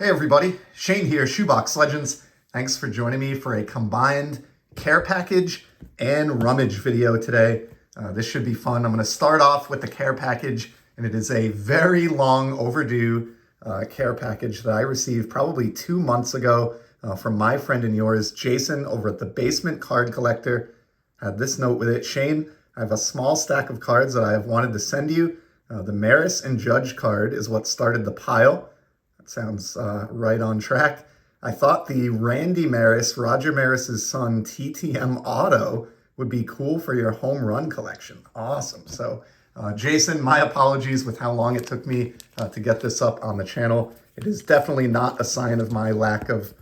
Hey everybody, Shane here, Shoebox Legends. Thanks for joining me for a combined care package and rummage video today. This should be fun. I'm going to start off with the care package, and it is a very long overdue care package that I received probably 2 months ago from my friend and yours, Jason, over at the Basement Card Collector. Had this note with it: Shane, I have a small stack of cards that I have wanted to send you. The Maris and Judge card is what started the pile. Sounds right on track. I thought the Randy Maris, Roger Maris's son, TTM Auto would be cool for your home run collection. Awesome. So, Jason, my apologies with how long it took me to get this up on the channel. It is definitely not a sign of my lack of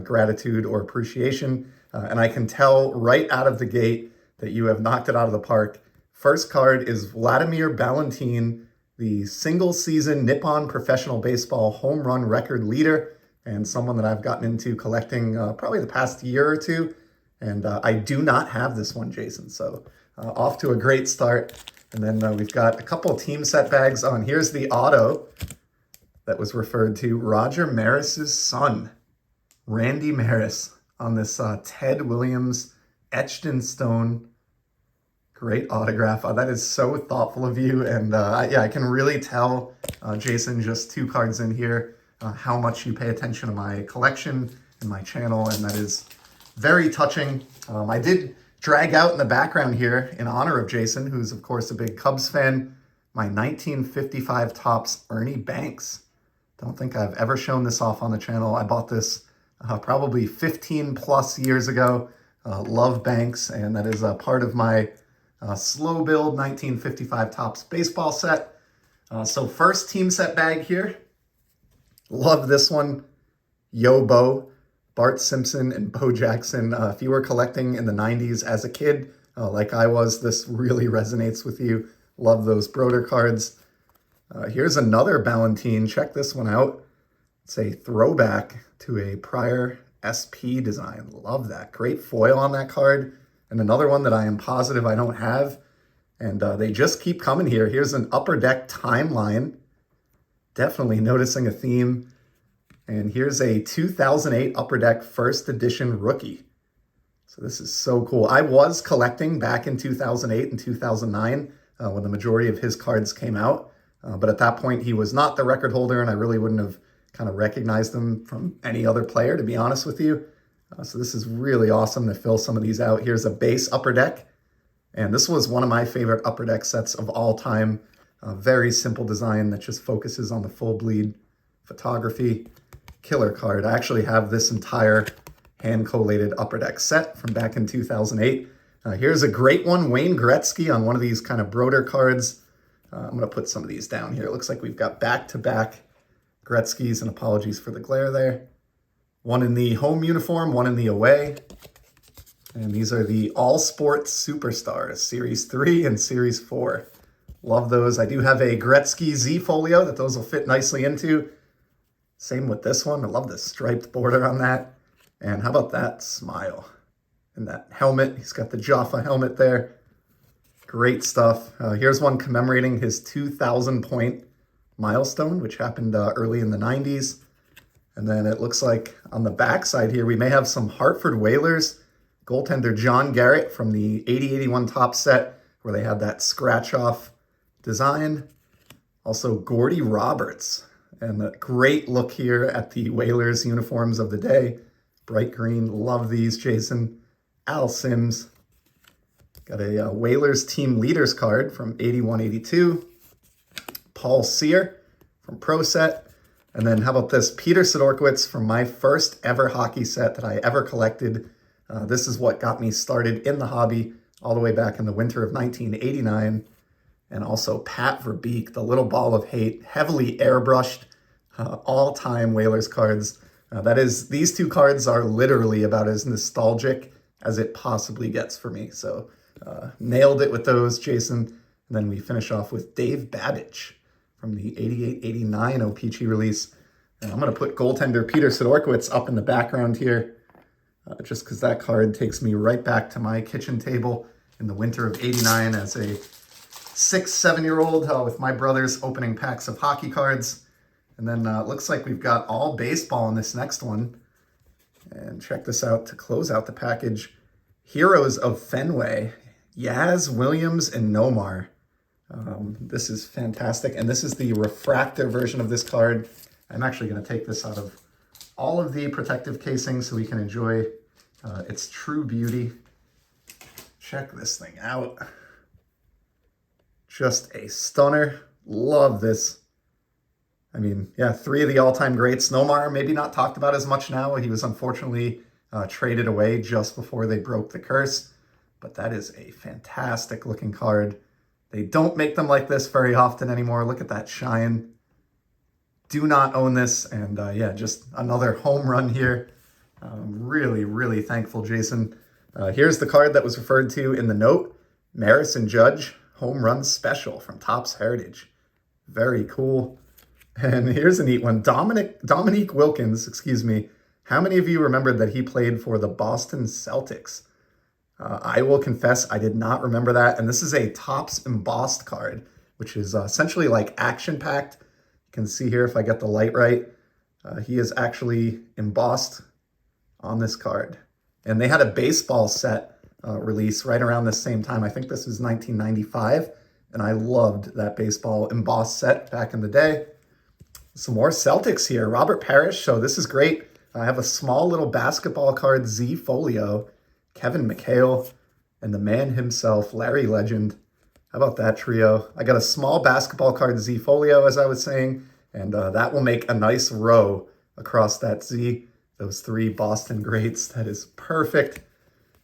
gratitude or appreciation. And I can tell right out of the gate that you have knocked it out of the park. First card is Vladimir Ballantyne, the single-season Nippon Professional Baseball home run record leader, and someone that I've gotten into collecting probably the past year or two. And I do not have this one, Jason. So off to a great start. And then we've got a couple of team set bags on. Here's the auto that was referred to, Roger Maris's son, Randy Maris, on this Ted Williams etched in stone. Great autograph. That is so thoughtful of you. And yeah, I can really tell, Jason, just 2 cards in here, how much you pay attention to my collection and my channel. And that is very touching. I did drag out in the background here, in honor of Jason, who's of course a big Cubs fan, my 1955 Topps Ernie Banks. Don't think I've ever shown this off on the channel. I bought this probably 15 plus years ago. Love Banks, and that is a part of my slow build 1955 Topps baseball set. So first team set bag here. Love this one. Yo Bo, Bart Simpson and Bo Jackson. If you were collecting in the 90s as a kid, like I was, this really resonates with you. Love those Broder cards. Here's another Ballantyne. Check this one out. It's a throwback to a prior SP design. Love that. Great foil on that card. And another one that I am positive I don't have. And they just keep coming here. Here's an Upper Deck timeline. Definitely noticing a theme. And here's a 2008 Upper Deck first edition rookie. So this is so cool. I was collecting back in 2008 and 2009 when the majority of his cards came out. But at that point, he was not the record holder, and I really wouldn't have kind of recognized him from any other player, to be honest with you. So this is really awesome to fill some of these out. Here's a base Upper Deck. And this was one of my favorite Upper Deck sets of all time. A very simple design that just focuses on the full bleed photography. Killer card. I actually have this entire hand-collated Upper Deck set from back in 2008. Here's a great one, Wayne Gretzky on one of these kind of Broder cards. I'm going to put some of these down here. It looks like we've got back-to-back Gretzkys, and apologies for the glare there. One in the home uniform, one in the away. And these are the All Sports Superstars, Series 3 and Series 4. Love those. I do have a Gretzky Z folio that those will fit nicely into. Same with this one. I love the striped border on that. And how about that smile? And that helmet. He's got the Jaffa helmet there. Great stuff. Here's one commemorating his 2,000 point milestone, which happened early in the 90s. And then it looks like on the back side here, we may have some Hartford Whalers goaltender John Garrett from the 80-81 Topps set, where they had that scratch-off design. Also, Gordy Roberts. And a great look here at the Whalers uniforms of the day. Bright green. Love these, Jason. Al Sims. Got a Whalers team leaders card from 81-82. Paul Sear from Pro Set. And then how about this? Peter Sidorkiewicz from my first ever hockey set that I ever collected. This is what got me started in the hobby all the way back in the winter of 1989. And also Pat Verbeek, the little ball of hate, heavily airbrushed, all-time Whalers cards. These 2 cards are literally about as nostalgic as it possibly gets for me. So nailed it with those, Jason. And then we finish off with Dave Babbage from the 88-89 O-Pee-Chee release. And I'm going to put goaltender Peter Sidorkiewicz up in the background here, just because that card takes me right back to my kitchen table in the winter of 89 as a 6-7-year-old with my brothers opening packs of hockey cards. And then it looks like we've got all baseball in this next one. And check this out to close out the package. Heroes of Fenway, Yaz, Williams, and Nomar. This is fantastic. And this is the refractor version of this card. I'm actually going to take this out of all of the protective casing so we can enjoy its true beauty. Check this thing out. Just a stunner. Love this. I mean, yeah, 3 of the all-time greats. Nomar, maybe not talked about as much now. He was unfortunately traded away just before they broke the curse. But that is a fantastic looking card. They don't make them like this very often anymore. Look at that shine. Do not own this. And yeah, just another home run here. Really, really thankful, Jason. Here's the card that was referred to in the note. Maris and Judge, home run special from Topps Heritage. Very cool. And here's a neat one. Dominique Wilkins, excuse me. How many of you remembered that he played for the Boston Celtics? I will confess I did not remember that. And this is a Topps embossed card, which is essentially like action-packed. You can see here if I get the light right. He is actually embossed on this card. And they had a baseball set release right around the same time. I think this was 1995. And I loved that baseball embossed set back in the day. Some more Celtics here. Robert Parrish. So this is great. I have a small little basketball card, Z Folio, Kevin McHale, and the man himself, Larry Legend. How about that trio? I got a small basketball card, Z Folio, as I was saying, and that will make a nice row across that Z. Those 3 Boston greats. That is perfect.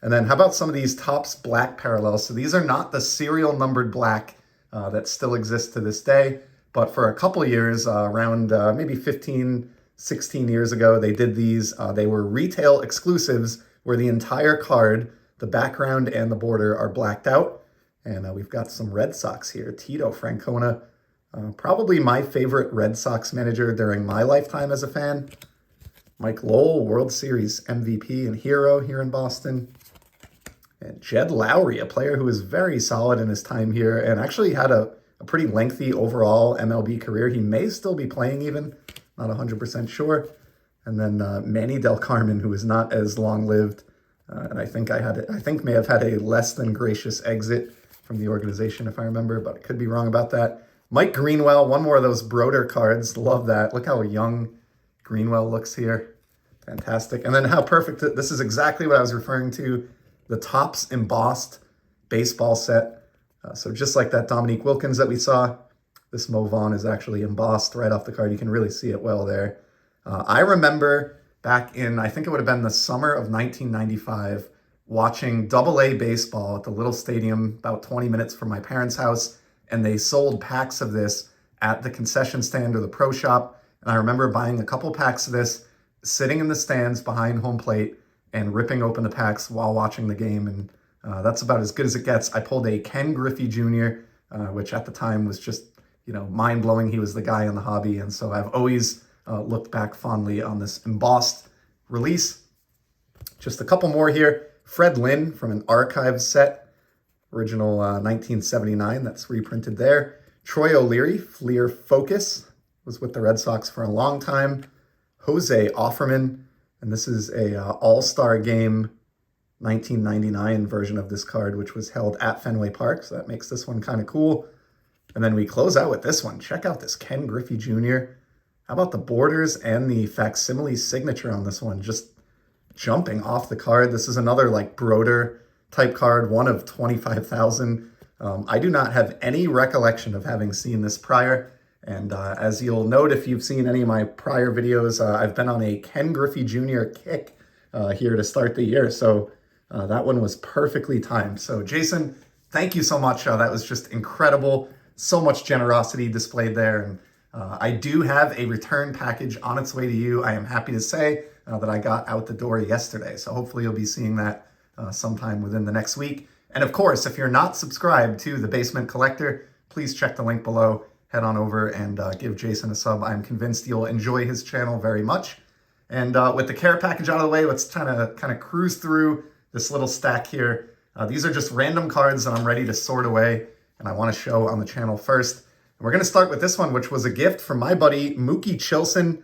And then how about some of these Topps black parallels? So these are not the serial numbered black that still exists to this day. But for a couple years, around maybe 15, 16 years ago, they did these. They were retail exclusives where the entire card, the background and the border are blacked out. And we've got some Red Sox here. Tito Francona, probably my favorite Red Sox manager during my lifetime as a fan. Mike Lowell, World Series MVP and hero here in Boston. And Jed Lowry, a player who was very solid in his time here and actually had a pretty lengthy overall MLB career. He may still be playing even, not 100% sure. And then Manny Del Carmen, who is not as long-lived, and I think may have had a less than gracious exit from the organization, if I remember, but I could be wrong about that. Mike Greenwell, one more of those Broder cards. Love that. Look how young Greenwell looks here. Fantastic. And then how perfect. This is exactly what I was referring to. The Topps embossed baseball set. So just like that Dominique Wilkins that we saw, this Mo Vaughn is actually embossed right off the card. You can really see it well there. I remember back in, I think it would have been the summer of 1995, watching AA baseball at the little stadium about 20 minutes from my parents' house. And they sold packs of this at the concession stand or the pro shop. And I remember buying a couple packs of this, sitting in the stands behind home plate and ripping open the packs while watching the game. And that's about as good as it gets. I pulled a Ken Griffey Jr., which at the time was just, mind-blowing. He was the guy in the hobby. And so I've always looked back fondly on this embossed release. Just a couple more here. Fred Lynn from an archive set, original 1979. That's reprinted there. Troy O'Leary, Fleer Focus, was with the Red Sox for a long time. Jose Offerman, and this is a All-Star Game 1999 version of this card, which was held at Fenway Park, so that makes this one kind of cool. And then we close out with this one. Check out this Ken Griffey Jr. How about the borders and the facsimile signature on this one? Just jumping off the card. This is another like Broder type card, one of 25,000. I do not have any recollection of having seen this prior. And as you'll note, if you've seen any of my prior videos, I've been on a Ken Griffey Jr. kick here to start the year. So that one was perfectly timed. So Jason, thank you so much. That was just incredible. So much generosity displayed there. And I do have a return package on its way to you. I am happy to say that I got out the door yesterday. So hopefully you'll be seeing that sometime within the next week. And of course, if you're not subscribed to The Basement Collector, please check the link below. Head on over and give Jason a sub. I'm convinced you'll enjoy his channel very much. And with the care package out of the way, let's kind of cruise through this little stack here. These are just random cards that I'm ready to sort away and I want to show on the channel first. We're going to start with this one, which was a gift from my buddy Mookie Chilson.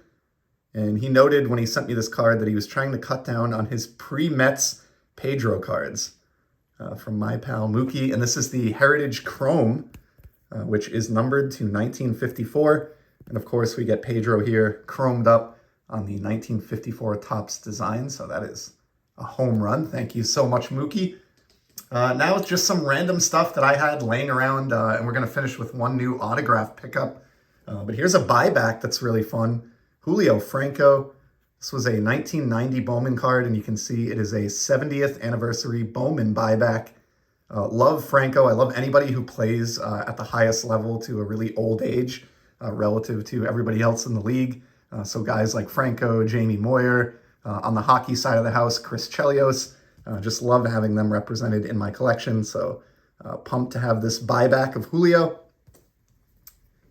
And he noted when he sent me this card that he was trying to cut down on his pre-Mets Pedro cards from my pal Mookie. And this is the Heritage Chrome, which is numbered to 1954. And of course, we get Pedro here chromed up on the 1954 Topps design. So that is a home run. Thank you so much, Mookie. Now it's just some random stuff that I had laying around, and we're going to finish with one new autograph pickup. But here's a buyback that's really fun. Julio Franco. This was a 1990 Bowman card, and you can see it is a 70th anniversary Bowman buyback. Love Franco. I love anybody who plays at the highest level to a really old age relative to everybody else in the league. So guys like Franco, Jamie Moyer, on the hockey side of the house, Chris Chelios. Just love having them represented in my collection. So pumped to have this buyback of Julio.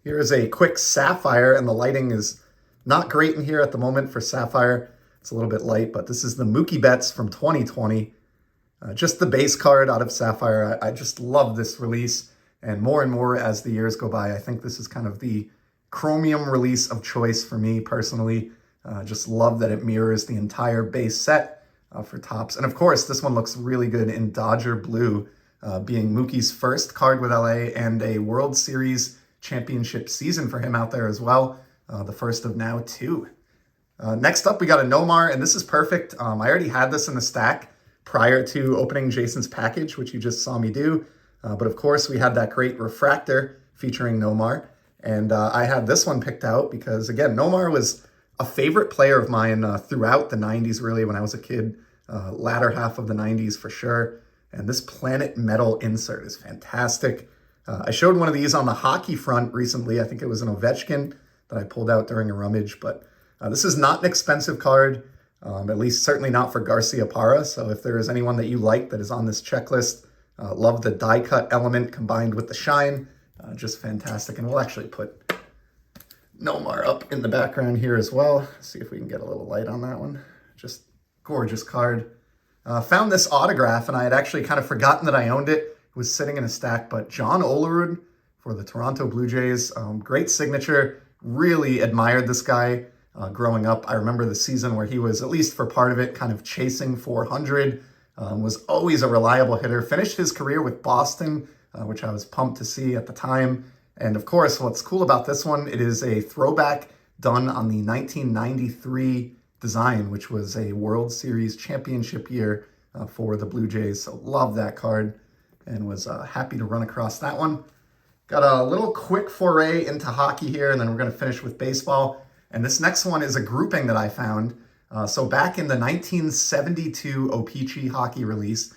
Here is a quick Sapphire, and the lighting is not great in here at the moment for Sapphire. It's a little bit light, but this is the Mookie Betts from 2020. Just the base card out of Sapphire. I just love this release. And more as the years go by, I think this is kind of the chromium release of choice for me personally. Just love that it mirrors the entire base set. For Topps. And of course, this one looks really good in Dodger Blue, being Mookie's first card with LA and a World Series championship season for him out there as well. The first of now 2. Next up, we got a Nomar, and this is perfect. I already had this in the stack prior to opening Jason's package, which you just saw me do. But of course, we had that great refractor featuring Nomar. And I had this one picked out because, again, Nomar was a favorite player of mine throughout the 90s, really, when I was a kid, latter half of the 90s for sure. And this Planet Metal insert is fantastic. I showed one of these on the hockey front recently. I think it was an Ovechkin that I pulled out during a rummage. But this is not an expensive card, at least certainly not for Garcia Parra. So if there is anyone that you like that is on this checklist, love the die cut element combined with the shine. Just fantastic. And we'll actually put Nomar up in the background here as well. See if we can get a little light on that one. Just gorgeous card. Found this autograph, and I had actually kind of forgotten that I owned it. It was sitting in a stack, but John Olerud for the Toronto Blue Jays. Great signature. Really admired this guy growing up. I remember the season where he was, at least for part of it, kind of chasing 400. Was always a reliable hitter. Finished his career with Boston, which I was pumped to see at the time. And of course, what's cool about this one, it is a throwback done on the 1993 design, which was a World Series championship year for the Blue Jays. So love that card and was happy to run across that one. Got a little quick foray into hockey here, and then we're going to finish with baseball. And this next one is a grouping that I found. So back in the 1972 O-Pee-Chee hockey release,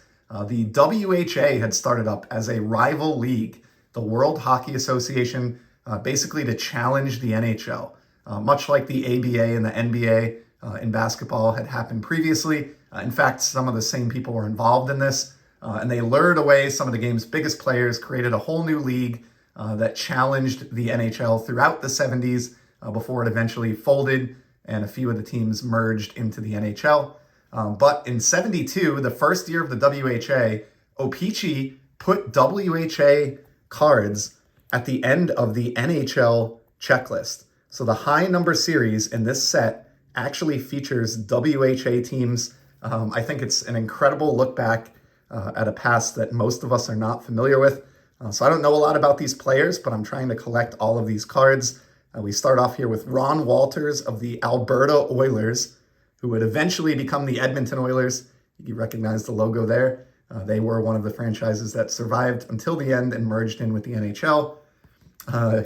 the WHA had started up as a rival league, the World Hockey Association, basically to challenge the NHL. Much like the ABA and the NBA in basketball had happened previously. In fact, some of the same people were involved in this, and they lured away some of the game's biggest players, created a whole new league that challenged the NHL throughout the 70s before it eventually folded and a few of the teams merged into the NHL. But in 72, the first year of the WHA, O-Pee-Chee put WHA cards at the end of the NHL checklist. So the high number series in this set actually features WHA teams. I think it's an incredible look back at a past that most of us are not familiar with. So I don't know a lot about these players, but I'm trying to collect all of these cards. We start off here with Ron Walters of the Alberta Oilers, who would eventually become the Edmonton Oilers. You recognize the logo there. They were one of the franchises that survived until the end and merged in with the NHL.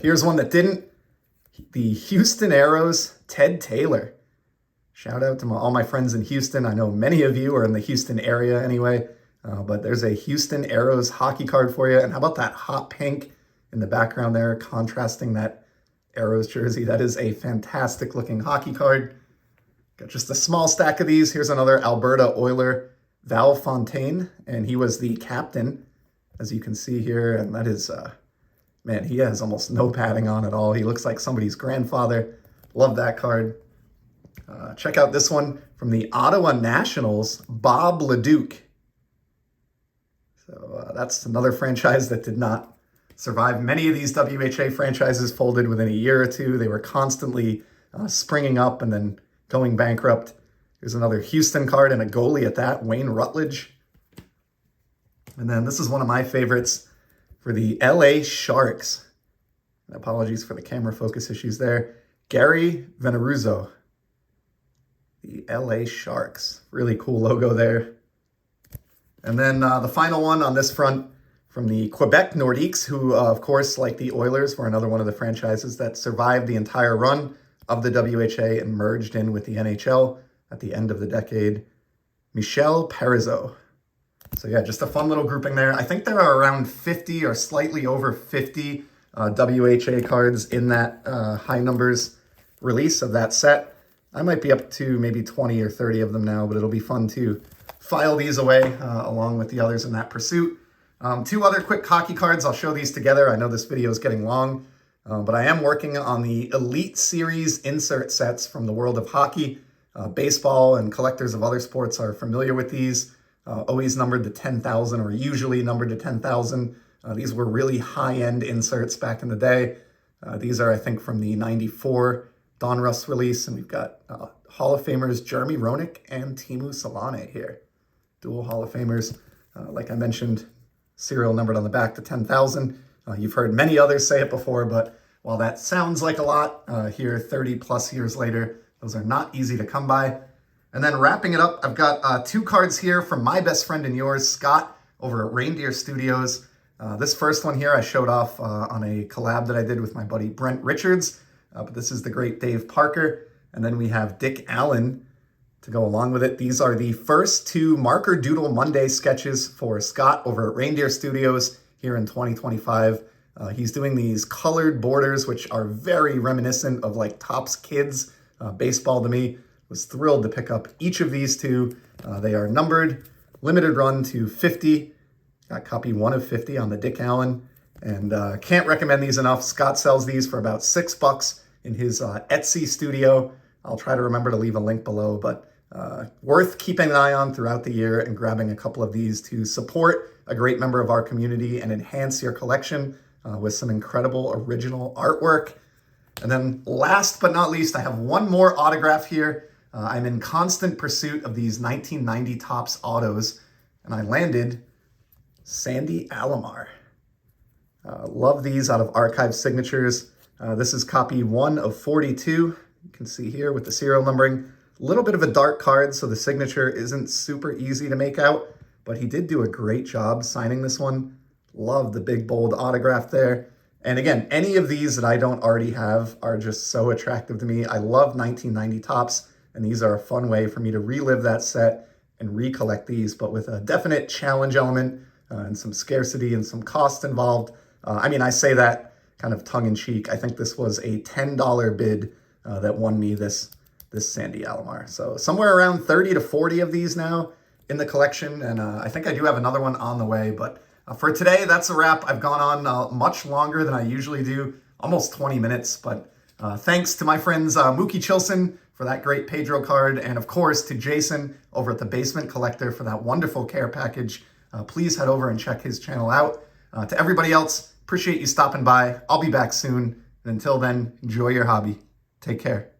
Here's one that didn't. The Houston Aeros, Ted Taylor. Shout out to all my friends in Houston. I know many of you are in the Houston area anyway, but there's a Houston Aeros hockey card for you. And how about that hot pink in the background there, contrasting that Aeros jersey? That is a fantastic looking hockey card. Got just a small stack of these. Here's another Alberta Oiler, Val Fontaine, and he was the captain, as you can see here. And that is, man, he has almost no padding on at all. He looks like somebody's grandfather. Love that card. Check out this one from the Ottawa Nationals, Bob Leduc. So that's another franchise that did not survived. Many of these WHA franchises folded within a year or two. They were constantly springing up and then going bankrupt. Here's another Houston card and a goalie at that, Wayne Rutledge. And then this is one of my favorites for the LA Sharks. Apologies for the camera focus issues there. Gary Veneruzzo. The LA Sharks. Really cool logo there. And then the final one on this front from the Quebec Nordiques, who, of course, like the Oilers, were another one of the franchises that survived the entire run of the WHA and merged in with the NHL at the end of the decade. Michel Parizeau. So yeah, just a fun little grouping there. I think there are around 50 or slightly over 50 WHA cards in that high numbers release of that set. I might be up to maybe 20 or 30 of them now, but it'll be fun to file these away along with the others in that pursuit. Two other quick hockey cards. I'll show these together. I know this video is getting long, but I am working on the Elite Series insert sets from the world of hockey. Baseball and collectors of other sports are familiar with these. Always numbered to 10,000 or usually numbered to 10,000. These were really high-end inserts back in the day. These are, I think, from the 94 Donruss release, and we've got Hall of Famers Jeremy Roenick and Teemu Selanne here. Dual Hall of Famers. Like I mentioned, serial numbered on the back to 10,000. You've heard many others say it before, but while that sounds like a lot, here 30 plus years later, those are not easy to come by. And then wrapping it up, I've got two cards here from my best friend and yours, Scott, over at Reindeer Studios. This first one here I showed off on a collab that I did with my buddy Brent Richards, but this is the great Dave Parker. And then we have Dick Allen to go along with it. These are the first two Marker Doodle Monday sketches for Scott over at Reindeer Studios here in 2025. He's doing these colored borders, which are very reminiscent of like Topps Kids baseball to me. Was thrilled to pick up each of these two. They are numbered, limited run to 50. Got copy 1 of 50 on the Dick Allen. And can't recommend these enough. Scott sells these for about $6 in his Etsy studio. I'll try to remember to leave a link below, but worth keeping an eye on throughout the year and grabbing a couple of these to support a great member of our community and enhance your collection with some incredible original artwork. And then last but not least, I have one more autograph here. I'm in constant pursuit of these 1990 Topps autos, and I landed Sandy Alomar. Love these out of Archive Signatures. This is copy 1 of 42. You can see here with the serial numbering. A little bit of a dark card, so the signature isn't super easy to make out, but he did do a great job signing this one. Love the big, bold autograph there. And again, any of these that I don't already have are just so attractive to me. I love 1990 Topps, and these are a fun way for me to relive that set and recollect these, but with a definite challenge element and some scarcity and some cost involved. I mean, I say that kind of tongue-in-cheek. I think this was a $10 bid that won me this Sandy Alomar. So somewhere around 30 to 40 of these now in the collection, and I think I do have another one on the way, but for today, that's a wrap. I've gone on much longer than I usually do, almost 20 minutes, but thanks to my friends Mookie Chilson for that great Pedro card, and of course to Jason over at the Basement Collector for that wonderful care package. Please head over and check his channel out. To everybody else, appreciate you stopping by. I'll be back soon, and until then, enjoy your hobby. Take care.